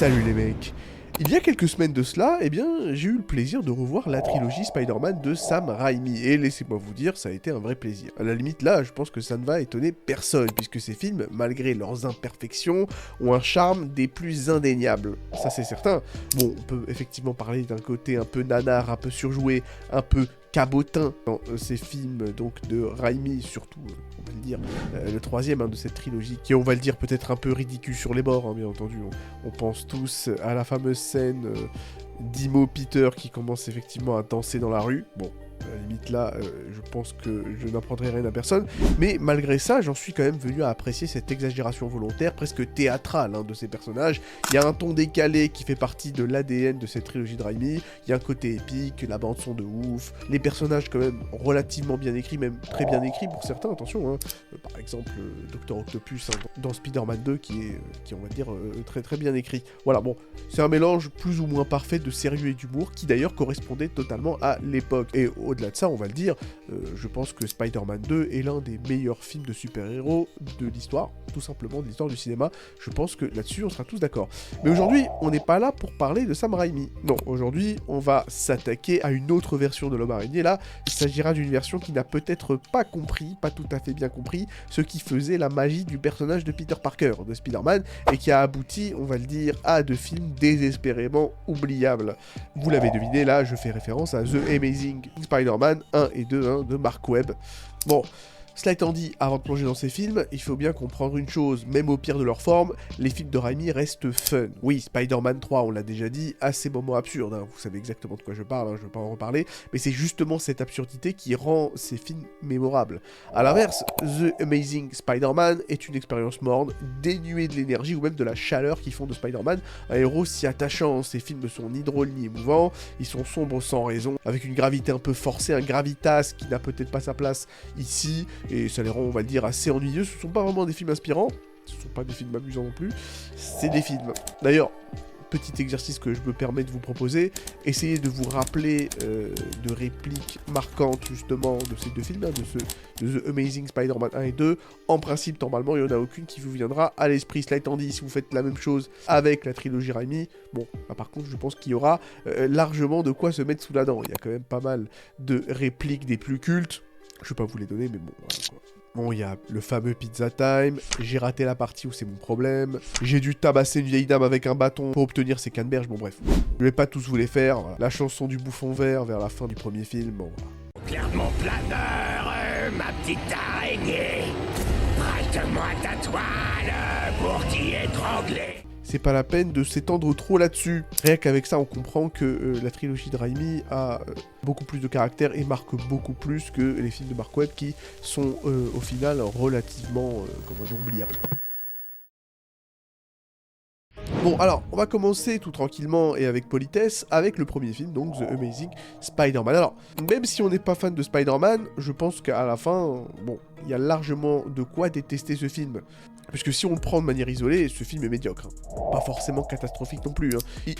Salut les mecs. Il y a quelques semaines de cela, j'ai eu le plaisir de revoir la trilogie Spider-Man de Sam Raimi, et laissez-moi vous dire, ça a été un vrai plaisir. À la limite là, je pense que ça ne va étonner personne, puisque ces films, malgré leurs imperfections, ont un charme des plus indéniables. Ça c'est certain. Bon, on peut effectivement parler d'un côté un peu nanar, un peu surjoué, un peu cabotin dans ces films donc de Raimi, surtout, on va le dire, le troisième de cette trilogie, qui est, on va le dire, peut-être un peu ridicule sur les bords, bien entendu. On pense tous à la fameuse scène d'Imo Peter qui commence effectivement à danser dans la rue. Bon, à la limite là, je pense que je n'apprendrai rien à personne, mais malgré ça, j'en suis quand même venu à apprécier cette exagération volontaire, presque théâtrale, de ces personnages. Il y a un ton décalé qui fait partie de l'ADN de cette trilogie de Raimi, il y a un côté épique, la bande son de ouf, les personnages quand même relativement bien écrits, même très bien écrits pour certains, attention, par exemple Dr Octopus dans Spider-Man 2 qui est, on va dire, très très bien écrit. Voilà, bon, c'est un mélange plus ou moins parfait de sérieux et d'humour, qui d'ailleurs correspondait totalement à l'époque, et au-delà de ça, on va le dire, je pense que Spider-Man 2 est l'un des meilleurs films de super-héros de l'histoire, tout simplement de l'histoire du cinéma. Je pense que là-dessus, on sera tous d'accord. Mais aujourd'hui, on n'est pas là pour parler de Sam Raimi. Non, aujourd'hui, on va s'attaquer à une autre version de l'homme araignée. Là, il s'agira d'une version qui n'a peut-être pas compris, pas tout à fait bien compris, ce qui faisait la magie du personnage de Peter Parker, de Spider-Man, et qui a abouti, on va le dire, à deux films désespérément oubliables. Vous l'avez deviné, là, je fais référence à The Amazing Spider-Man 1 et 2 de Mark Webb. Bon, cela étant dit, avant de plonger dans ces films, il faut bien comprendre une chose, même au pire de leur forme, les films de Raimi restent fun. Oui, Spider-Man 3, on l'a déjà dit, a ses moments absurdes, vous savez exactement de quoi je parle, je ne vais pas en reparler, mais c'est justement cette absurdité qui rend ces films mémorables. A l'inverse, The Amazing Spider-Man est une expérience morne, dénuée de l'énergie ou même de la chaleur qui font de Spider-Man un héros si attachant. Ces films ne sont ni drôles ni émouvants, ils sont sombres sans raison, avec une gravité un peu forcée, un gravitas qui n'a peut-être pas sa place ici, et ça les rend, on va le dire, assez ennuyeux. Ce ne sont pas vraiment des films inspirants, ce ne sont pas des films amusants non plus, c'est des films. D'ailleurs, petit exercice que je me permets de vous proposer, essayez de vous rappeler de répliques marquantes justement de ces deux films, de The Amazing Spider-Man 1 et 2. En principe, normalement, il n'y en a aucune qui vous viendra à l'esprit. Cela étant dit, si vous faites la même chose avec la trilogie Raimi, bon, là, par contre, je pense qu'il y aura largement de quoi se mettre sous la dent. Il y a quand même pas mal de répliques des plus cultes. Je vais pas vous les donner, mais bon, voilà quoi. Bon, il y a le fameux Pizza Time, j'ai raté la partie où c'est mon problème, j'ai dû tabasser une vieille dame avec un bâton pour obtenir ses canneberges, bon bref. Je vais pas tous vous les faire, voilà. La chanson du bouffon vert vers la fin du premier film, bon voilà. Claire mon planeur, ma petite araignée, prête-moi ta toile pour t'y étrangler. C'est pas la peine de s'étendre trop là-dessus. Rien qu'avec ça, on comprend que la trilogie de Raimi a beaucoup plus de caractère et marque beaucoup plus que les films de Mark Webb qui sont au final relativement, comment dire, oubliables. Bon, alors, on va commencer tout tranquillement et avec politesse avec le premier film, donc The Amazing Spider-Man. Alors, même si on n'est pas fan de Spider-Man, je pense qu'à la fin, bon, il y a largement de quoi détester ce film. Puisque si on le prend de manière isolée, ce film est médiocre. Pas forcément catastrophique non plus.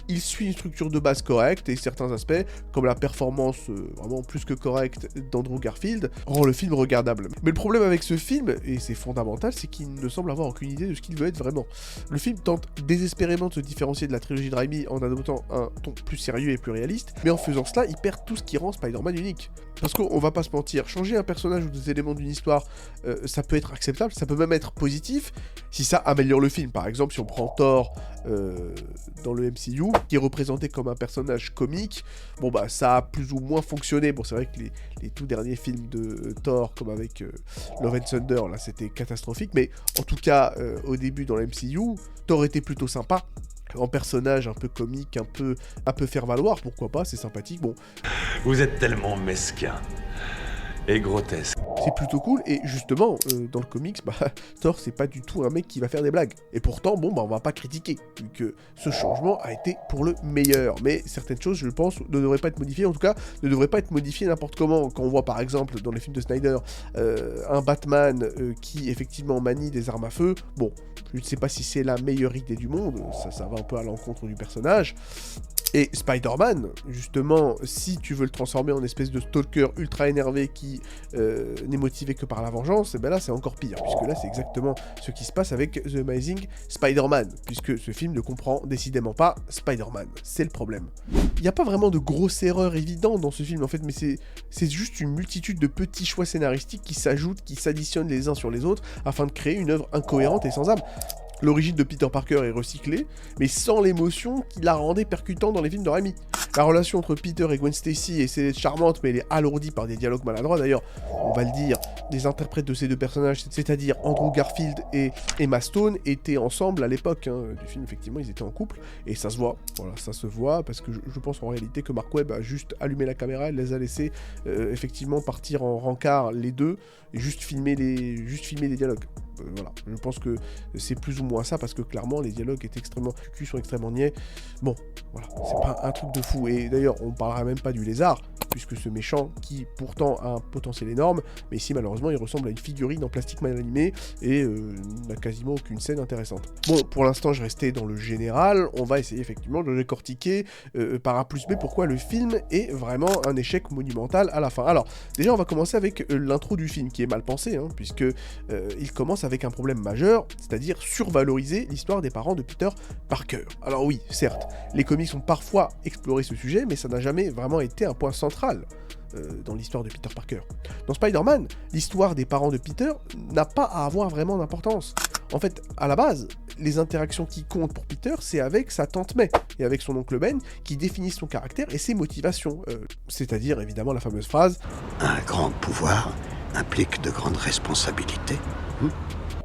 Il suit une structure de base correcte et certains aspects, comme la performance vraiment plus que correcte d'Andrew Garfield, rend le film regardable. Mais le problème avec ce film, et c'est fondamental, c'est qu'il ne semble avoir aucune idée de ce qu'il veut être vraiment. Le film tente désespérément de se différencier de la trilogie de Raimi en adoptant un ton plus sérieux et plus réaliste, mais en faisant cela, il perd tout ce qui rend Spider-Man unique. Parce qu'on va pas se mentir, changer un personnage ou des éléments d'une histoire, ça peut être acceptable, ça peut même être positif, si ça améliore le film. Par exemple, si on prend Thor dans le MCU, qui est représenté comme un personnage comique, bon bah ça a plus ou moins fonctionné. Bon, c'est vrai que les tout derniers films de Thor, comme avec Love and Thunder, là c'était catastrophique, mais en tout cas, au début dans le MCU, Thor était plutôt sympa. En personnage un peu comique, un peu faire valoir, pourquoi pas, c'est sympathique, bon. Vous êtes tellement mesquin et grotesque. C'est plutôt cool, et justement, dans le comics, Thor, c'est pas du tout un mec qui va faire des blagues. Et pourtant, bon, on va pas critiquer, vu que ce changement a été pour le meilleur. Mais certaines choses, je pense, ne devraient pas être modifiées, en tout cas, ne devraient pas être modifiées n'importe comment. Quand on voit, par exemple, dans les films de Snyder, un Batman qui, effectivement, manie des armes à feu, bon, je ne sais pas si c'est la meilleure idée du monde, ça va un peu à l'encontre du personnage. Et Spider-Man, justement, si tu veux le transformer en espèce de stalker ultra énervé qui n'est motivé que par la vengeance, et ben là c'est encore pire, puisque là c'est exactement ce qui se passe avec The Amazing Spider-Man, puisque ce film ne comprend décidément pas Spider-Man, c'est le problème. Il n'y a pas vraiment de grosse erreur évidente dans ce film en fait, mais c'est juste une multitude de petits choix scénaristiques qui s'ajoutent, qui s'additionnent les uns sur les autres, afin de créer une œuvre incohérente et sans âme. L'origine de Peter Parker est recyclée, mais sans l'émotion qui la rendait percutante dans les films de Raimi. La relation entre Peter et Gwen Stacy est charmante, mais elle est alourdie par des dialogues maladroits. D'ailleurs, on va le dire, les interprètes de ces deux personnages, c'est-à-dire Andrew Garfield et Emma Stone, étaient ensemble à l'époque du film. Effectivement, ils étaient en couple, et ça se voit. Voilà, ça se voit, parce que je pense en réalité que Mark Webb a juste allumé la caméra, elle les a laissés effectivement partir en rencard les deux, et juste filmer les dialogues. Voilà, je pense que c'est plus ou moins ça, parce que clairement les dialogues étaient extrêmement cucu, sont extrêmement niais. Bon, voilà, c'est pas un truc de fou. Et d'ailleurs, on parlera même pas du lézard, puisque ce méchant, qui pourtant a un potentiel énorme, mais ici malheureusement il ressemble à une figurine en plastique mal animé et n'a quasiment aucune scène intéressante. Bon, pour l'instant je restais dans le général, on va essayer effectivement de décortiquer par A plus B pourquoi le film est vraiment un échec monumental à la fin. Alors, déjà on va commencer avec l'intro du film, qui est mal pensé, puisque il commence avec un problème majeur, c'est-à-dire survaloriser l'histoire des parents de Peter Parker. Alors oui, certes, les comics ont parfois exploré ce sujet, mais ça n'a jamais vraiment été un point central dans l'histoire de Peter Parker. Dans Spider-Man, l'histoire des parents de Peter n'a pas à avoir vraiment d'importance. En fait, à la base, les interactions qui comptent pour Peter, c'est avec sa tante May et avec son oncle Ben, qui définissent son caractère et ses motivations. C'est-à-dire, évidemment, la fameuse phrase « Un grand pouvoir implique de grandes responsabilités. »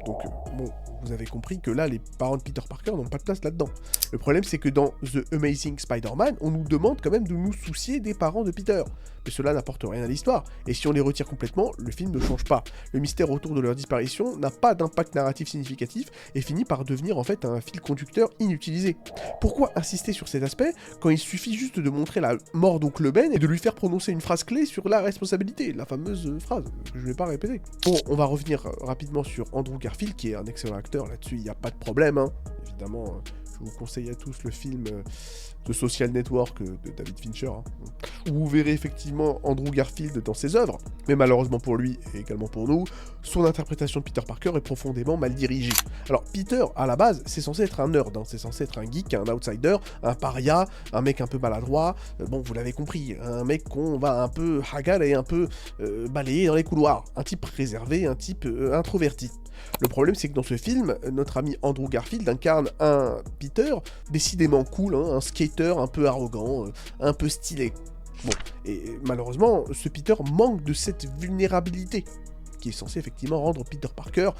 Donc, bon, vous avez compris que là, les parents de Peter Parker n'ont pas de place là-dedans. Le problème, c'est que dans The Amazing Spider-Man, on nous demande quand même de nous soucier des parents de Peter. Mais cela n'apporte rien à l'histoire, et si on les retire complètement, le film ne change pas. Le mystère autour de leur disparition n'a pas d'impact narratif significatif, et finit par devenir en fait un fil conducteur inutilisé. Pourquoi insister sur cet aspect, quand il suffit juste de montrer la mort d'oncle Ben, et de lui faire prononcer une phrase clé sur la responsabilité, la fameuse phrase, que je ne vais pas répéter. Bon, on va revenir rapidement sur Andrew Garfield, qui est un excellent acteur, là-dessus il n'y a pas de problème, évidemment, je vous conseille à tous le film The Social Network de David Fincher, où vous verrez effectivement Andrew Garfield dans ses œuvres, mais malheureusement pour lui et également pour nous, son interprétation de Peter Parker est profondément mal dirigée. Alors Peter, à la base, c'est censé être un nerd, c'est censé être un geek, un outsider, un paria, un mec un peu maladroit, bon vous l'avez compris, un mec qu'on va un peu hagal et un peu balayer dans les couloirs, un type réservé, un type introverti. Le problème, c'est que dans ce film, notre ami Andrew Garfield incarne un Peter décidément cool, un skater un peu arrogant, un peu stylé. Bon, et malheureusement, ce Peter manque de cette vulnérabilité qui est censé effectivement rendre Peter Parker,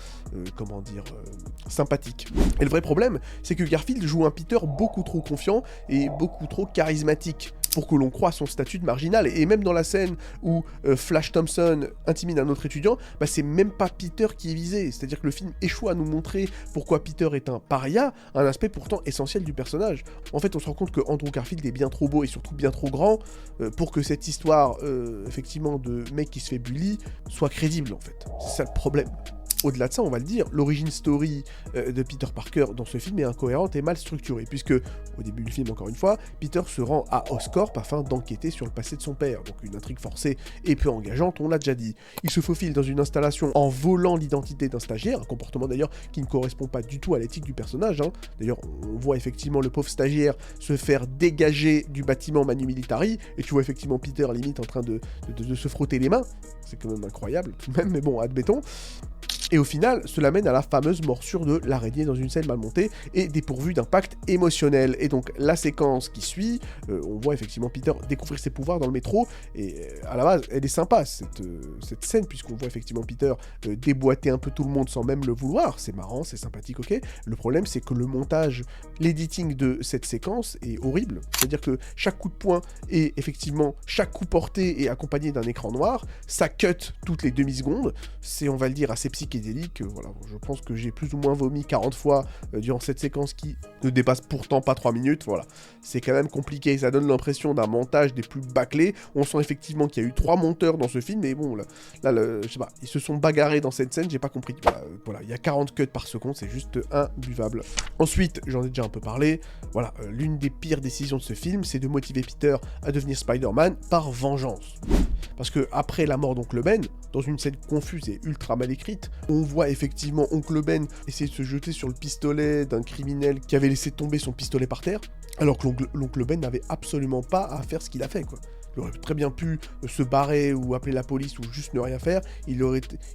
sympathique. Et le vrai problème, c'est que Garfield joue un Peter beaucoup trop confiant et beaucoup trop charismatique pour que l'on croie son statut de marginal. Et même dans la scène où Flash Thompson intimide un autre étudiant, c'est même pas Peter qui est visé. C'est-à-dire que le film échoue à nous montrer pourquoi Peter est un paria, un aspect pourtant essentiel du personnage. En fait, on se rend compte que Andrew Garfield est bien trop beau et surtout bien trop grand pour que cette histoire, effectivement, de mec qui se fait bully soit crédible, en fait. C'est ça le problème. Au-delà de ça, on va le dire, l'origin story de Peter Parker dans ce film est incohérente et mal structurée, puisque, au début du film, encore une fois, Peter se rend à Oscorp afin d'enquêter sur le passé de son père, donc une intrigue forcée et peu engageante, on l'a déjà dit. Il se faufile dans une installation en volant l'identité d'un stagiaire, un comportement d'ailleurs qui ne correspond pas du tout à l'éthique du personnage, D'ailleurs, on voit effectivement le pauvre stagiaire se faire dégager du bâtiment Manu Militari, et tu vois effectivement Peter limite en train de se frotter les mains, c'est quand même incroyable tout de même, mais bon, admettons. Et au final, cela mène à la fameuse morsure de l'araignée dans une scène mal montée et dépourvue d'impact émotionnel. Et donc la séquence qui suit, on voit effectivement Peter découvrir ses pouvoirs dans le métro, et à la base, elle est sympa cette scène, puisqu'on voit effectivement Peter déboîter un peu tout le monde sans même le vouloir. C'est marrant, c'est sympathique, ok. Le problème, c'est que le montage, l'editing de cette séquence est horrible. C'est-à-dire que chaque coup de poing et effectivement chaque coup porté est accompagné d'un écran noir, ça cut toutes les demi-secondes, c'est, on va le dire, assez psychédélique psychédélique. Voilà, je pense que j'ai plus ou moins vomi 40 fois durant cette séquence qui ne dépasse pourtant pas 3 minutes. Voilà, c'est quand même compliqué, ça donne l'impression d'un montage des plus bâclés. On sent effectivement qu'il y a eu 3 monteurs dans ce film, mais bon, là je sais pas, ils se sont bagarrés dans cette scène, j'ai pas compris. Voilà, il y a 40 cuts par seconde, c'est juste imbuvable. Ensuite, j'en ai déjà un peu parlé, voilà, l'une des pires décisions de ce film, c'est de motiver Peter à devenir Spider-Man par vengeance. Parce que après la mort d'Oncle Ben, dans une scène confuse et ultra mal écrite, on voit effectivement Oncle Ben essayer de se jeter sur le pistolet d'un criminel qui avait laissé tomber son pistolet par terre, alors que l'oncle Ben n'avait absolument pas à faire ce qu'il a fait, quoi. Il aurait très bien pu se barrer ou appeler la police ou juste ne rien faire, il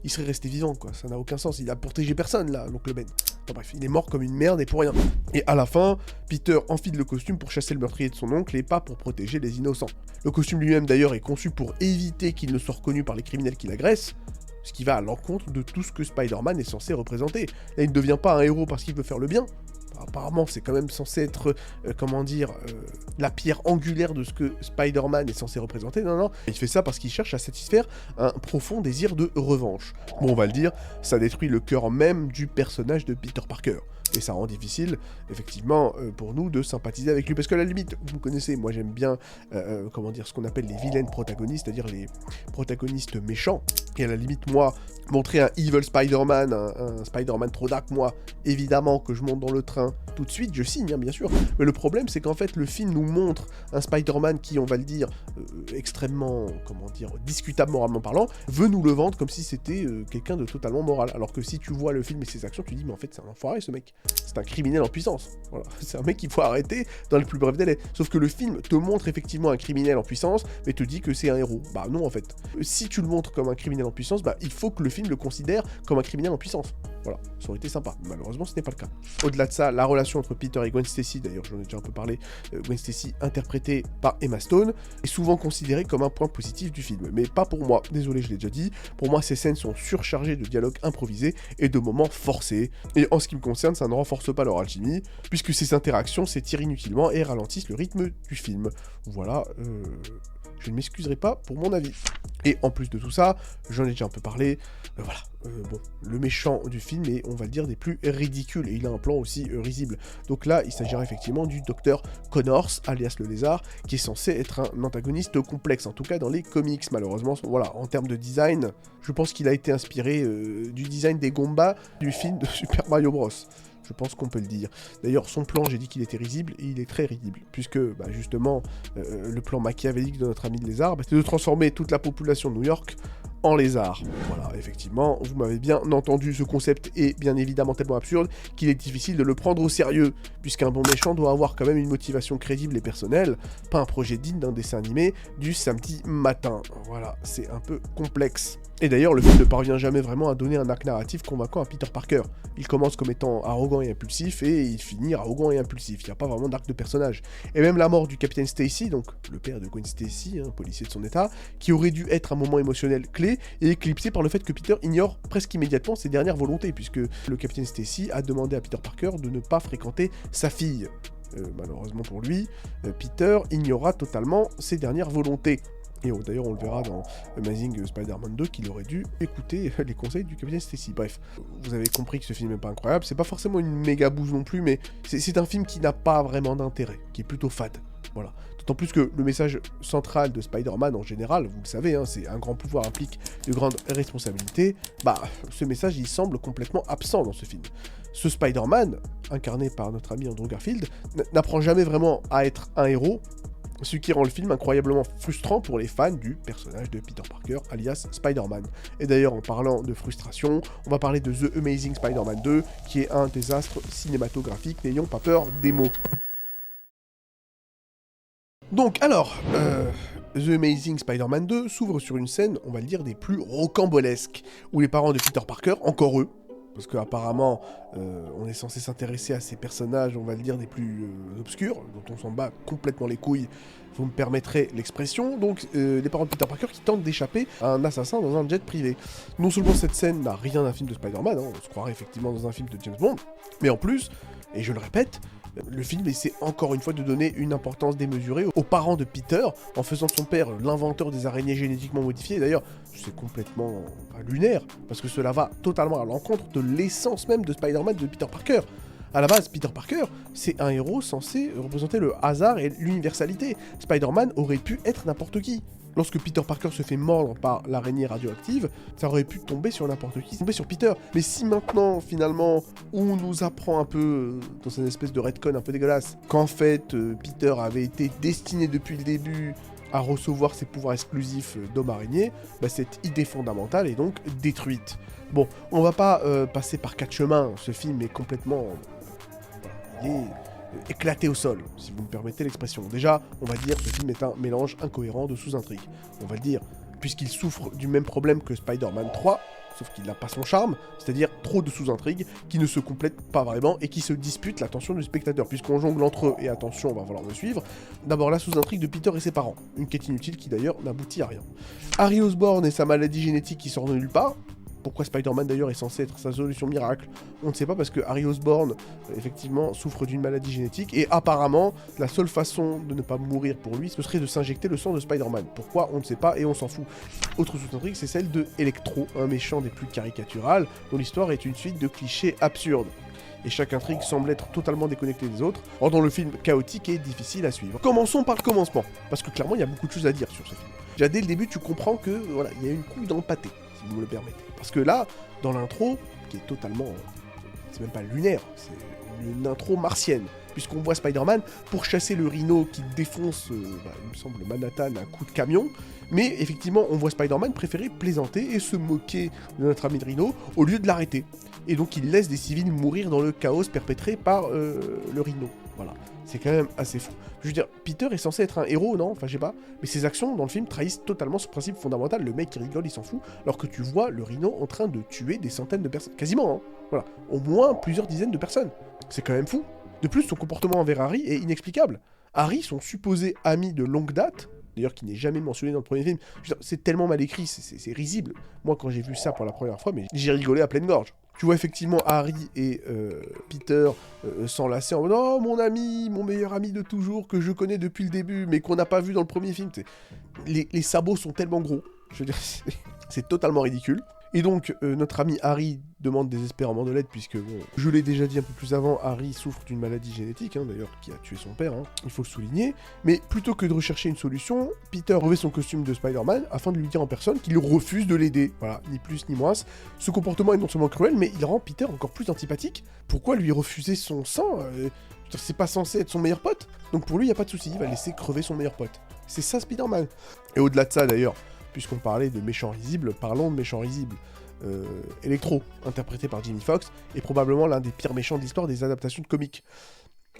serait resté vivant, quoi. Ça n'a aucun sens, il a protégé personne, là, l'oncle Ben. Enfin, bref, il est mort comme une merde et pour rien. Et à la fin, Peter enfile le costume pour chasser le meurtrier de son oncle et pas pour protéger les innocents. Le costume lui-même, d'ailleurs, est conçu pour éviter qu'il ne soit reconnu par les criminels qui l'agressent, ce qui va à l'encontre de tout ce que Spider-Man est censé représenter. Là, il ne devient pas un héros parce qu'il veut faire le bien. Apparemment, c'est quand même censé être, la pierre angulaire de ce que Spider-Man est censé représenter. Non, il fait ça parce qu'il cherche à satisfaire un profond désir de revanche. Bon, on va le dire, ça détruit le cœur même du personnage de Peter Parker. Et ça rend difficile, effectivement, pour nous de sympathiser avec lui. Parce que à la limite, vous me connaissez, moi j'aime bien, ce qu'on appelle les vilaines protagonistes, c'est-à-dire les protagonistes méchants. Et à la limite, moi, montrer un Evil Spider-Man, un Spider-Man trop dark, moi, évidemment que je monte dans le train tout de suite, je signe, hein, bien sûr. Mais le problème, c'est qu'en fait, le film nous montre un Spider-Man qui, on va le dire, extrêmement, discutable moralement parlant, veut nous le vendre comme si c'était quelqu'un de totalement moral. Alors que si tu vois le film et ses actions, tu dis, mais en fait, c'est un enfoiré, ce mec. C'est un criminel en puissance. Voilà. C'est un mec qu'il faut arrêter dans les plus brefs délais. Sauf que le film te montre effectivement un criminel en puissance, mais te dit que c'est un héros. Bah non, en fait. Si tu le montres comme un criminel en puissance, bah il faut que le film le considère comme un criminel en puissance. Voilà, ça aurait été sympa. Malheureusement, ce n'est pas le cas. Au-delà de ça, la relation entre Peter et Gwen Stacy, d'ailleurs j'en ai déjà un peu parlé, Gwen Stacy interprétée par Emma Stone, est souvent considérée comme un point positif du film. Mais pas pour moi, désolé, je l'ai déjà dit. Pour moi, ces scènes sont surchargées de dialogues improvisés et de moments forcés. Et en ce qui me concerne, ça ne renforce pas leur alchimie, puisque ces interactions s'étirent inutilement et ralentissent le rythme du film. Voilà, je ne m'excuserai pas pour mon avis. Et en plus de tout ça, j'en ai déjà un peu parlé, le méchant du film est, on va le dire, des plus ridicules, et il a un plan aussi risible. Donc là, il s'agira effectivement du Dr Connors, alias le lézard, qui est censé être un antagoniste complexe, en tout cas dans les comics, malheureusement. Voilà, en termes de design, je pense qu'il a été inspiré du design des Goombas du film de Super Mario Bros. Je pense qu'on peut le dire. D'ailleurs, son plan, j'ai dit qu'il était risible, et il est très risible, puisque, justement, le plan machiavélique de notre ami le lézard, c'est de transformer toute la population de New York en lézard. Voilà, effectivement, vous m'avez bien entendu, ce concept est bien évidemment tellement absurde qu'il est difficile de le prendre au sérieux, puisqu'un bon méchant doit avoir quand même une motivation crédible et personnelle, pas un projet digne d'un dessin animé du samedi matin. Voilà, c'est un peu complexe. Et d'ailleurs, le film ne parvient jamais vraiment à donner un arc narratif convaincant à Peter Parker. Il commence comme étant arrogant et impulsif, et il finit arrogant et impulsif. Il n'y a pas vraiment d'arc de personnage. Et même la mort du capitaine Stacy, donc le père de Gwen Stacy, policier de son état, qui aurait dû être un moment émotionnel clé, est éclipsé par le fait que Peter ignore presque immédiatement ses dernières volontés, puisque le capitaine Stacy a demandé à Peter Parker de ne pas fréquenter sa fille. Malheureusement pour lui, Peter ignora totalement ses dernières volontés. Et d'ailleurs, on le verra dans Amazing Spider-Man 2 qu'il aurait dû écouter les conseils du capitaine Stacy. Bref, vous avez compris que ce film n'est pas incroyable. C'est pas forcément une méga bouse non plus, mais c'est un film qui n'a pas vraiment d'intérêt, qui est plutôt fade. Voilà. D'autant plus que le message central de Spider-Man en général, vous le savez, c'est un grand pouvoir implique de grandes responsabilités. Ce message, il semble complètement absent dans ce film. Ce Spider-Man, incarné par notre ami Andrew Garfield, n'apprend jamais vraiment à être un héros, ce qui rend le film incroyablement frustrant pour les fans du personnage de Peter Parker, alias Spider-Man. Et d'ailleurs, en parlant de frustration, on va parler de The Amazing Spider-Man 2, qui est un désastre cinématographique, n'ayons pas peur des mots. Donc, alors, The Amazing Spider-Man 2 s'ouvre sur une scène, on va le dire, des plus rocambolesques, où les parents de Peter Parker, encore eux, parce qu'apparemment, on est censé s'intéresser à ces personnages, on va le dire, des plus obscurs, dont on s'en bat complètement les couilles, vous me permettrez l'expression, donc les parents de Peter Parker qui tentent d'échapper à un assassin dans un jet privé. Non seulement cette scène n'a rien d'un film de Spider-Man, on se croirait effectivement dans un film de James Bond, mais en plus, et je le répète, Le film essaie encore une fois de donner une importance démesurée aux parents de Peter, en faisant de son père l'inventeur des araignées génétiquement modifiées. D'ailleurs, c'est complètement lunaire, parce que cela va totalement à l'encontre de l'essence même de Spider-Man de Peter Parker. À la base, Peter Parker, c'est un héros censé représenter le hasard et l'universalité. Spider-Man aurait pu être n'importe qui. Lorsque Peter Parker se fait mordre par l'araignée radioactive, ça aurait pu tomber sur n'importe qui, tomber sur Peter. Mais si maintenant, finalement, on nous apprend un peu, dans une espèce de retcon un peu dégueulasse, qu'en fait, Peter avait été destiné depuis le début à recevoir ses pouvoirs exclusifs d'homme araignée, bah, cette idée fondamentale est donc détruite. Bon, on va pas passer par 4 chemins, ce film est complètement... il est éclaté au sol, si vous me permettez l'expression. Déjà, on va dire que ce film est un mélange incohérent de sous-intrigues. On va le dire, puisqu'il souffre du même problème que Spider-Man 3, sauf qu'il n'a pas son charme, c'est-à-dire trop de sous-intrigues qui ne se complètent pas vraiment et qui se disputent l'attention du spectateur, puisqu'on jongle entre eux, et attention, on va falloir me suivre. D'abord la sous-intrigue de Peter et ses parents, une quête inutile qui d'ailleurs n'aboutit à rien. Harry Osborn et sa maladie génétique qui sort de nulle part. Pourquoi Spider-Man d'ailleurs est censé être sa solution miracle? On ne sait pas, parce que Harry Osborn, effectivement, souffre d'une maladie génétique, et apparemment, la seule façon de ne pas mourir pour lui, ce serait de s'injecter le sang de Spider-Man. Pourquoi? On ne sait pas, et on s'en fout. Autre sous-intrigue, c'est celle de Electro, un méchant des plus caricaturales, dont l'histoire est une suite de clichés absurdes. Et chaque intrigue semble être totalement déconnectée des autres, rendant le film chaotique et difficile à suivre. Commençons par le commencement, parce que clairement, il y a beaucoup de choses à dire sur ce film. Déjà, dès le début, tu comprends que, voilà, il y a une couille dans le pâté, si vous me le permettez. Parce que là, dans l'intro, qui est totalement... c'est même pas lunaire, c'est une intro martienne. Puisqu'on voit Spider-Man pour chasser le rhino qui défonce, il me semble, Manhattan à un coup de camion. Mais effectivement, on voit Spider-Man préférer plaisanter et se moquer de notre ami le rhino au lieu de l'arrêter. Et donc il laisse des civils mourir dans le chaos perpétré par le rhino. Voilà. C'est quand même assez fou. Je veux dire, Peter est censé être un héros, non? Enfin, je sais pas. Mais ses actions dans le film trahissent totalement ce principe fondamental. Le mec qui rigole, il s'en fout. Alors que tu vois le rhino en train de tuer des centaines de personnes. Quasiment, hein. Voilà. Au moins plusieurs dizaines de personnes. C'est quand même fou. De plus, son comportement envers Harry est inexplicable. Harry, son supposé ami de longue date, d'ailleurs qui n'est jamais mentionné dans le premier film, c'est tellement mal écrit, c'est risible. Moi, quand j'ai vu ça pour la première fois, mais j'ai rigolé à pleine gorge. Tu vois effectivement Harry et Peter s'enlacer en mode « Oh, mon ami, mon meilleur ami de toujours, que je connais depuis le début, mais qu'on n'a pas vu dans le premier film. » Les sabots sont tellement gros, je veux dire, c'est totalement ridicule. Et donc, notre ami Harry demande désespérément de l'aide, puisque, bon, je l'ai déjà dit un peu plus avant, Harry souffre d'une maladie génétique, hein, d'ailleurs, qui a tué son père, hein, il faut le souligner. Mais plutôt que de rechercher une solution, Peter revêt son costume de Spider-Man afin de lui dire en personne qu'il refuse de l'aider. Voilà, ni plus ni moins. Ce comportement est non seulement cruel, mais il rend Peter encore plus antipathique. Pourquoi lui refuser son sang? C'est pas censé être son meilleur pote. Donc pour lui, il n'y a pas de souci, il va laisser crever son meilleur pote. C'est ça Spider-Man. Et au-delà de ça, d'ailleurs, puisqu'on parlait de méchants risibles, parlons de méchants risibles. Electro, interprété par Jamie Foxx, est probablement l'un des pires méchants de l'histoire des adaptations de comics.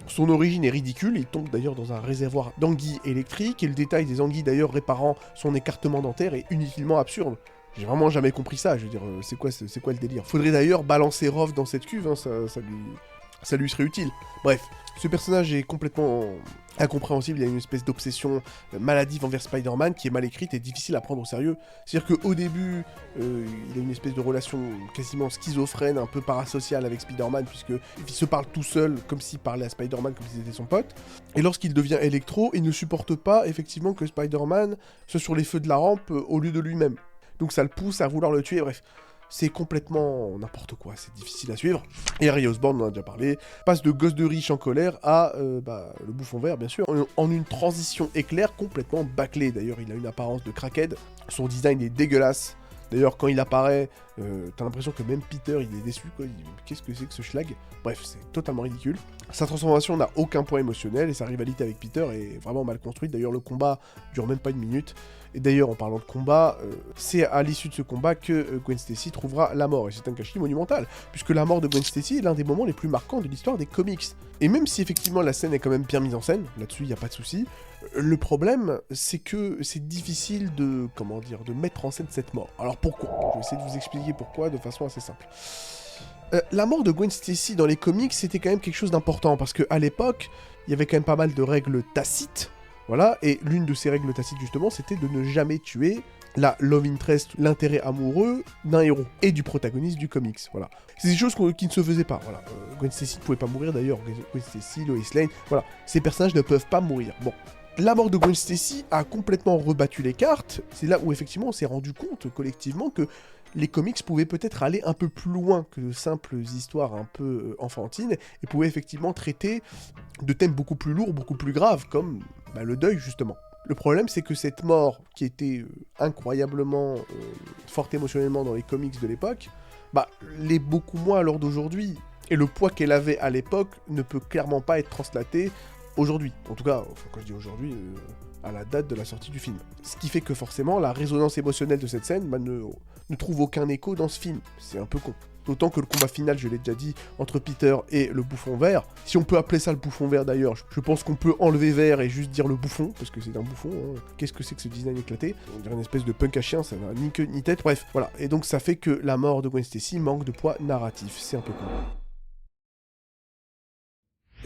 Son origine est ridicule, il tombe d'ailleurs dans un réservoir d'anguilles électriques, et le détail des anguilles d'ailleurs réparant son écartement dentaire est inutilement absurde. J'ai vraiment jamais compris ça, je veux dire, c'est quoi le délire? Faudrait d'ailleurs balancer Roth dans cette cuve, hein, ça lui serait utile. Bref, ce personnage est complètement incompréhensible, il y a une espèce d'obsession maladive envers Spider-Man qui est mal écrite et difficile à prendre au sérieux. C'est-à-dire qu'au début, il a une espèce de relation quasiment schizophrène, un peu parasociale avec Spider-Man, puisqu'il se parle tout seul, comme s'il parlait à Spider-Man, comme s'il était son pote. Et lorsqu'il devient Electro, il ne supporte pas effectivement que Spider-Man soit sur les feux de la rampe au lieu de lui-même. Donc ça le pousse à vouloir le tuer, bref. C'est complètement n'importe quoi, c'est difficile à suivre. Et Harry Osborn, on en a déjà parlé, passe de gosse de riche en colère à le bouffon vert, bien sûr, en une transition éclair complètement bâclée. D'ailleurs, il a une apparence de crackhead, son design est dégueulasse. D'ailleurs, quand il apparaît, t'as l'impression que même Peter, il est déçu, quoi. Il dit, qu'est-ce que c'est que ce schlag? Bref, c'est totalement ridicule. Sa transformation n'a aucun point émotionnel, et sa rivalité avec Peter est vraiment mal construite. D'ailleurs, le combat dure même pas une minute. Et d'ailleurs, en parlant de combat, c'est à l'issue de ce combat que Gwen Stacy trouvera la mort. Et c'est un gâchis monumental, puisque la mort de Gwen Stacy est l'un des moments les plus marquants de l'histoire des comics. Et même si effectivement la scène est quand même bien mise en scène, là-dessus il n'y a pas de souci, le problème c'est que c'est difficile de mettre en scène cette mort. Alors pourquoi? Je vais essayer de vous expliquer pourquoi de façon assez simple. La mort de Gwen Stacy dans les comics c'était quand même quelque chose d'important, parce qu'à l'époque, il y avait quand même pas mal de règles tacites. Voilà, et l'une de ces règles tacites justement, c'était de ne jamais tuer la love interest, l'intérêt amoureux d'un héros et du protagoniste du comics, voilà. C'est des choses qui ne se faisaient pas, voilà. Gwen Stacy ne pouvait pas mourir d'ailleurs, Gwen Stacy, Lois Lane, voilà. Ces personnages ne peuvent pas mourir, bon. La mort de Gwen Stacy a complètement rebattu les cartes, c'est là où effectivement on s'est rendu compte collectivement que les comics pouvaient peut-être aller un peu plus loin que de simples histoires un peu enfantines, et pouvaient effectivement traiter de thèmes beaucoup plus lourds, beaucoup plus graves, comme le deuil justement. Le problème, c'est que cette mort, qui était incroyablement forte émotionnellement dans les comics de l'époque, l'est beaucoup moins à l'heure d'aujourd'hui. Et le poids qu'elle avait à l'époque ne peut clairement pas être translaté aujourd'hui. En tout cas, quand je dis aujourd'hui, à la date de la sortie du film. Ce qui fait que forcément, la résonance émotionnelle de cette scène ne trouve aucun écho dans ce film. C'est un peu con. D'autant que le combat final, je l'ai déjà dit, entre Peter et le bouffon vert, si on peut appeler ça le bouffon vert d'ailleurs, je pense qu'on peut enlever vert et juste dire le bouffon, parce que c'est un bouffon, hein. Qu'est-ce que c'est que ce design éclaté? On dirait une espèce de punk à chien, ça n'a ni queue ni tête, bref, voilà. Et donc ça fait que la mort de Gwen Stacy manque de poids narratif, c'est un peu con.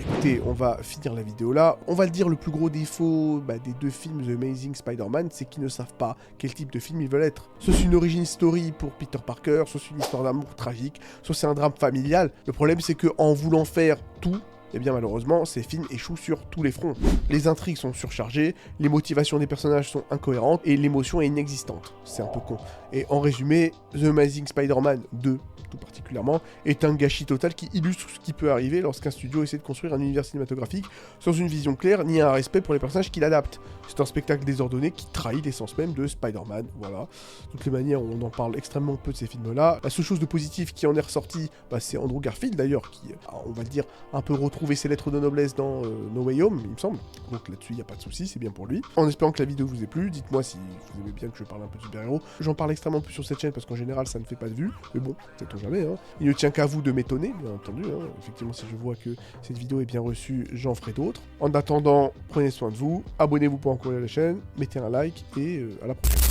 Écoutez, on va finir la vidéo là. On va le dire, le plus gros défaut des deux films The Amazing Spider-Man, c'est qu'ils ne savent pas quel type de film ils veulent être. Soit c'est une origin story pour Peter Parker, soit c'est une histoire d'amour tragique, soit c'est un drame familial. Le problème, c'est que en voulant faire tout, eh bien malheureusement, ces films échouent sur tous les fronts. Les intrigues sont surchargées, les motivations des personnages sont incohérentes, et l'émotion est inexistante. C'est un peu con. Et en résumé, The Amazing Spider-Man 2, tout particulièrement, est un gâchis total qui illustre ce qui peut arriver lorsqu'un studio essaie de construire un univers cinématographique sans une vision claire ni un respect pour les personnages qui l'adaptent. C'est un spectacle désordonné qui trahit l'essence même de Spider-Man, voilà. De toutes les manières, on en parle extrêmement peu de ces films-là. La seule chose de positif qui en est ressortie, c'est Andrew Garfield d'ailleurs, qui, on va le dire, un peu retrouvé ses lettres de noblesse dans No Way Home, il me semble. Donc là-dessus, il n'y a pas de souci, c'est bien pour lui. En espérant que la vidéo vous ait plu, dites-moi si vous aimez bien que je parle un peu de super-héros. J'en parle extrêmement peu sur cette chaîne parce qu'en général, ça ne fait pas de vues, mais bon, sait-on jamais, hein. Il ne tient qu'à vous de m'étonner, bien entendu, hein. Effectivement, si je vois que cette vidéo est bien reçue, j'en ferai d'autres. En attendant, prenez soin de vous, abonnez-vous pour encourager la chaîne, mettez un like et à la prochaine.